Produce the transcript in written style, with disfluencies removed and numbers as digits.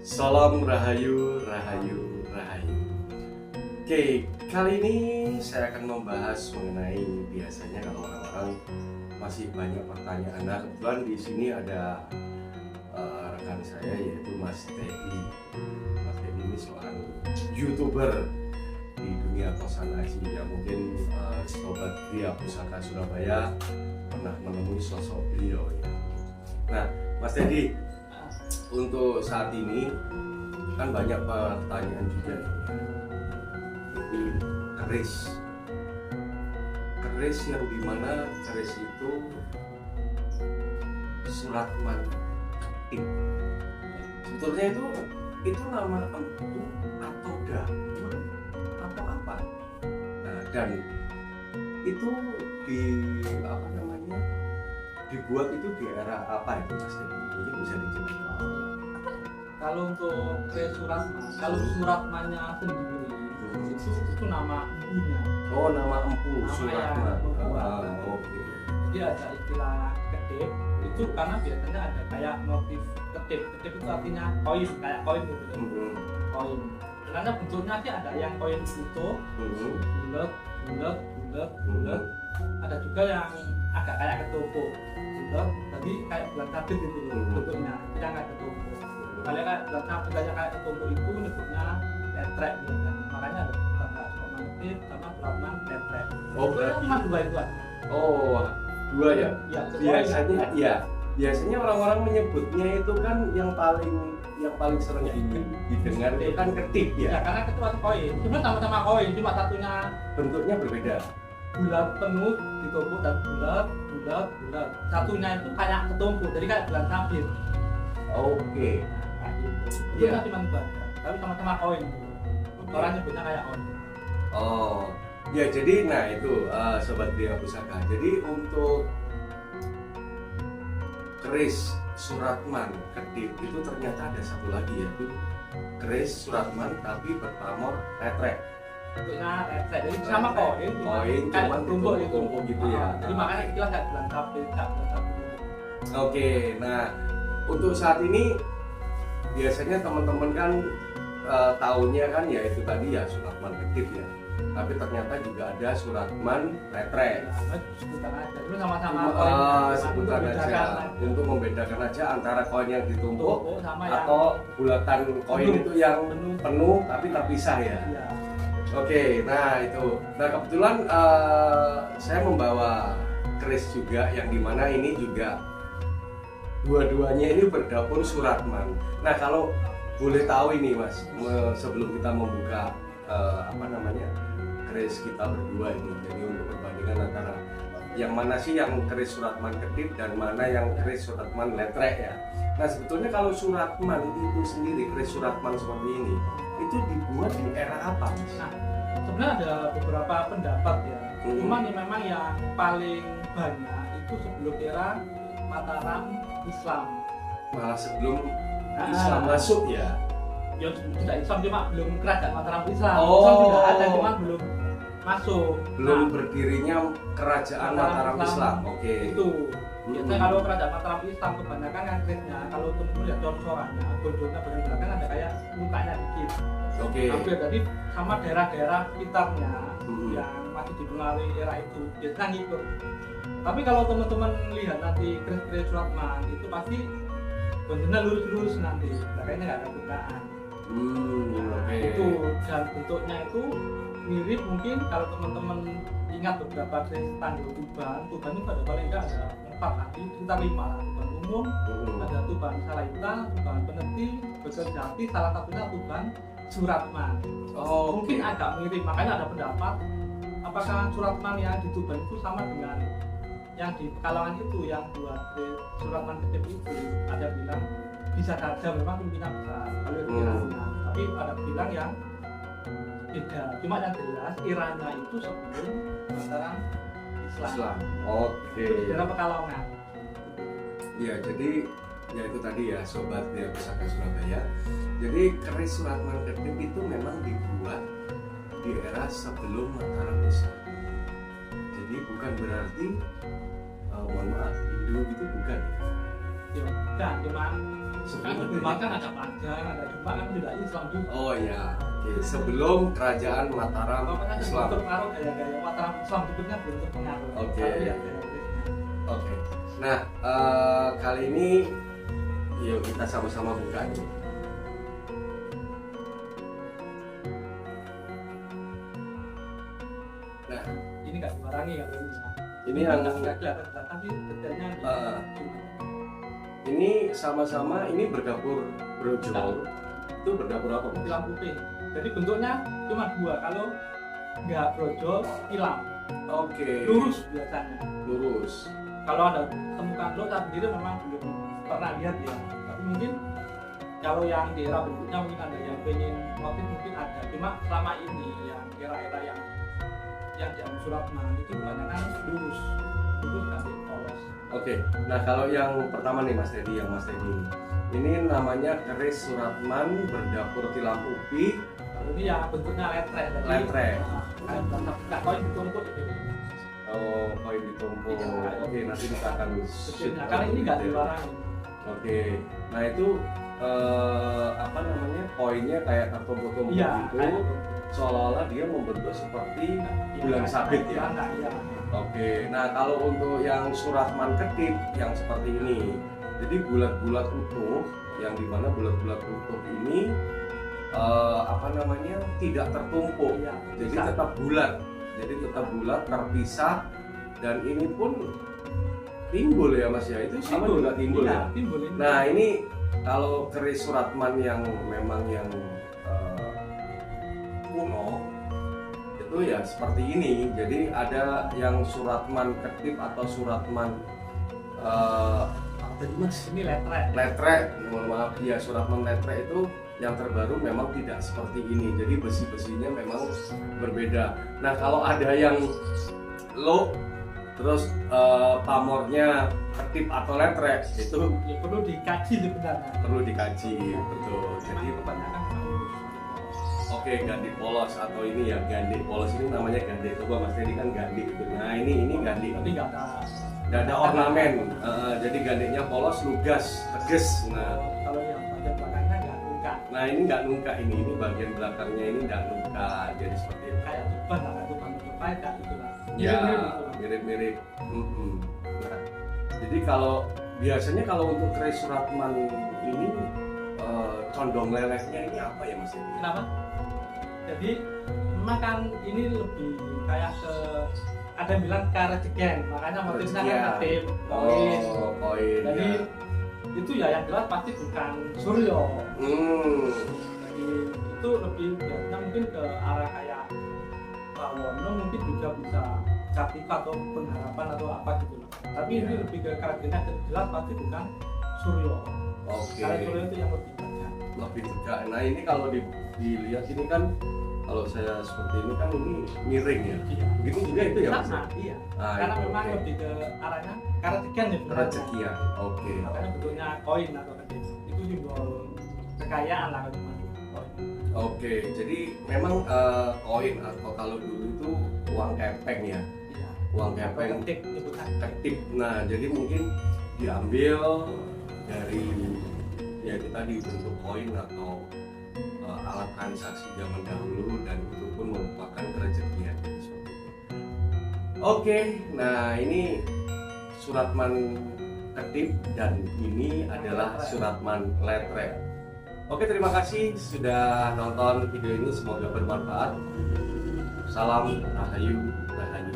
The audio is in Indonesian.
Salam Rahayu, Rahayu, Rahayu. Oke, kali ini saya akan membahas mengenai biasanya kalau orang-orang masih banyak pertanyaan. Nah, kebetulan di sini ada rekan saya yaitu Mas Teddy. Mas Teddy ini seorang YouTuber di dunia kosan aji ya, mungkin sobat Gria Pusaka Surabaya pernah menemui sosok beliau ya. Nah, Mas Teddy, untuk saat ini kan banyak pertanyaan juga ini keris yang dimana keris itu surat mantik. Sebetulnya itu nama empu atau daun atau apa? Nah, dan itu dibuat itu di era apa itu Mas Teddy? Ini bisa dijelaskan? Kalau untuk keris suratman, kalau suratmannya sendiri itu nama empunya. Oh, nama empu suratman. Oke. Jadi ada istilah kedip itu karena biasanya ada kayak motif kedip. Kedip itu artinya koin, kayak koin gitu. Koin. Karena bentuknya sih ada yang koin utuh, bulat. Ada juga yang agak kayak ketumpuk. Bulat, tapi kayak bulan sabit gitu bentuknya. Tidak kayak ketumpuk. Kalau kayak bulan sabit kayak ketumpuk itu nyebutnya letrek gitu. Makanya ada mantik sama suratman letrek. Oh, berarti cuma dua itu aja. Oh, dua ya? Ya, biasanya orang-orang menyebutnya itu kan yang paling sering didengar itu kan ketip ya. Ya, karena itu kan koin. Cuma sama-sama koin, cuma satunya bentuknya berbeda. Bulat penuh ditumpuk dan bulat. Satunya itu kayak ketumpuk, jadi kayak bulan sabit. Oke. Nah, kayak gitu. Itu Ya. cuma dua, tapi sama-sama koin. Orang nyebutnya kayak koin. Oh, ya jadi nah itu sobat Gria Pusaka. Jadi untuk keris suratman kedip itu ternyata ada satu lagi yaitu keris suratman tapi berpamor letrek. Bentuknya letrek, jadi sama koin Cuman tumpuk gitu ya. Jadi makanya istilah nggak bulan sabit. Oke, nah untuk saat ini biasanya teman-teman kan tahunya kan ya itu tadi ya suratman kedip ya. Tapi ternyata juga ada suratman letrek. Sebutan aja, itu sama-sama Sebutan aja untuk membedakan aja antara koin yang ditumpuk atau bulatan koin itu yang penuh tapi terpisah ya. Iya. Oke, nah itu. Nah kebetulan saya membawa keris juga yang dimana ini juga dua-duanya ini berdapur suratman. Nah kalau boleh tahu ini Mas, sebelum kita membuka keris kita berdua ini, jadi untuk perbandingan antara yang mana sih yang keris suratman kedip dan mana yang keris suratman letrek ya. Nah sebetulnya kalau suratman itu sendiri, keris suratman seperti ini itu dibuat di era apa Mas? Nah, sebenarnya ada beberapa pendapat ya. Cuman yang memang yang paling banyak itu sebelum era Mataram Islam. Malah sebelum Islam masuk ya. Ya tidak Islam, cuma belum kerajaan Mataram Islam. Oh. Islam sudah ada, cuma belum masuk. Belum berdirinya kerajaan Mataram Islam. Oke. Itu. Biasanya kalau kerajaan Mataram Islam kebanyakan kan kerisnya, kalau teman-teman lihat contohannya, gondolnya bagian belakang ada kayak mukanya dikit. Oke. Hampir tadi sama daerah-daerah sekitarnya yang masih dipengaruhi era itu biasanya ngikut. Tapi kalau teman-teman lihat nanti keris-keris suratman itu pasti bentuknya lurus-lurus nanti, kayaknya nggak ada bukaan. Oke. Itu dan bentuknya itu mirip mungkin kalau teman-teman ingat beberapa keris tanduk tuban itu ada paling enggak ada 4 nanti sekitar 5 lah. Tuban umum, ada tuban salaita, tuban peneti, bekerjati, salah satunya tuban suratman. Oh, mungkin agak mirip, makanya ada pendapat apakah suratman yang di Tuban itu sama dengan yang di Pekalongan itu yang buat suratman kedip itu. Ada bilang bisa saja memang pimpinan besar kalau itu tapi ada bilang yang beda. Cuma yang jelas iranya itu sebelum Mataram Islam. Oke. Daerah Pekalongan. Ya jadi ya itu tadi ya sobat Gria Pusaka Surabaya. Jadi keris suratman kedip itu memang dibuat di era sebelum Mataram Islam. Jadi bukan berarti mohon maaf Hindu gitu bukan ya? Ya, cuma Kan makan ada Padang, ada Demak kan tidak Islam juga. Oh ya, oke. Sebelum kerajaan Mataram Pokoknya Islam. terpengaruh gaya-gaya Mataram Islam hidupnya belum terpengaruh. Oke. Tapi ya gaya-gayanya. Oke. Nah, kali ini yuk kita sama-sama buka nih. Nah, Ini nggak dibarangi kalau ini. ini yang nggak kelihatan, tapi detailnya ini sama-sama ini berdapur brojol. Itu berdapur apa, Mas? tilam putih. Jadi bentuknya cuma dua. Kalau nggak brojol, tilam. Oke. Lurus biasanya. Lurus. Kalau Anda temukan lo saya sendiri memang belum pernah lihat ya. Tapi mungkin kalau yang di era bentuknya mungkin ada yang pengen motif mungkin ada. Cuma selama ini yang era-era yang diambil Suratman itu kebanyakan lurus tapi polos. Oke. Nah, kalau yang pertama nih Mas Teddy, ini namanya keris Suratman berdapur tilam ubi. Kalau ini ya bentuknya letre. Letre. Kayak nggak koin ditumpuk gitu. Oh, koin ditumpuk. Iya. Oke, nanti kita akan Kecilnya, karena ini nggak dilarang. Oke, nah itu apa namanya, koinnya kayak tertumpuk-tumpuk Iya, gitu, kayak seolah-olah dia membentuk seperti bulan sabit ya. Iya. Oke, nah kalau untuk yang Suratman Ketip yang seperti ini, jadi bulat-bulat utuh, yang dimana bulat-bulat utuh ini apa namanya, tidak tertumpuk, Iya, jadi bisa. tetap bulat, terpisah, dan ini pun timbul ya Mas ya, itu sama juga timbul ya. Timbul ini. Nah ini kalau keris Suratman yang memang yang kuno itu ya seperti ini. Jadi ada yang Suratman Ketip atau Suratman apa Mas? Ini letre. Letre, mohon maaf ya, Suratman letre itu yang terbaru memang tidak seperti ini. Jadi besi-besinya memang berbeda. Nah kalau ada yang low terus pamornya ketip atau letre itu Ya, perlu dikaji sebenarnya. perlu dikaji, betul. Jadi kebanyakan oke, gandhi polos atau ini ya gandhi polos, ini namanya gandhi. Coba Mas Teddy kan gandhi gitu. Nah ini gandhi, tapi nggak ada ornamen. Jadi gandhinya polos, lugas, tegas. Nah kalau yang bagian belakangnya nggak buka. nah ini nggak nungka, ini bagian belakangnya ini nggak nungka, jadi seperti itu. Kayak tuban lah, tuban tupai kayak gitu lah. Ya, Mirip-mirip gitu. mirip-mirip. Nah, jadi kalau biasanya kalau untuk keris Suratman ini condong lelehnya ini apa ya Mas? Kenapa? Jadi memang kan ini lebih kayak ke, ada yang bilang karejegen, makanya motifnya kan Rezekian. motif koin. Oh, koin. Jadi Ya. itu ya yang jelas pasti bukan Suryo. Jadi itu lebih biasanya mungkin ke arah kayak Bawono, mungkin juga bisa Kartika atau pengharapan atau apa gitu loh. Tapi ini Ya. lebih ke karakternya jelas pasti bukan Suryo. Oke. Karena Suryo itu yang lebih tegak. Lebih tegak. Nah ini kalau dilihat ini kan, kalau saya seperti ini kan ini miring ya. Iya. Begitu juga itu ya Mas? Sama, iya. Ah, Karena itu, memang oke. lebih ke arahnya karakteran ya sebenarnya. Rezekian. Oke. Makanya bentuknya koin atau kedip. Itu simbol kekayaan lah kalau cuma koin. Oke, jadi memang koin atau kalau dulu itu uang kepeng ya. Iya. Uang kepeng Ketik nyebutan. ketip. Nah, jadi mungkin diambil dari ya itu tadi bentuk koin atau alat transaksi zaman dahulu, dan itu pun merupakan rezekian. Seperti itu. Oke, nah ini Suratman Ketip dan ini adalah Suratman letre. Oke, terima kasih sudah nonton video ini, semoga bermanfaat. Salam Rahayu, Rahayu.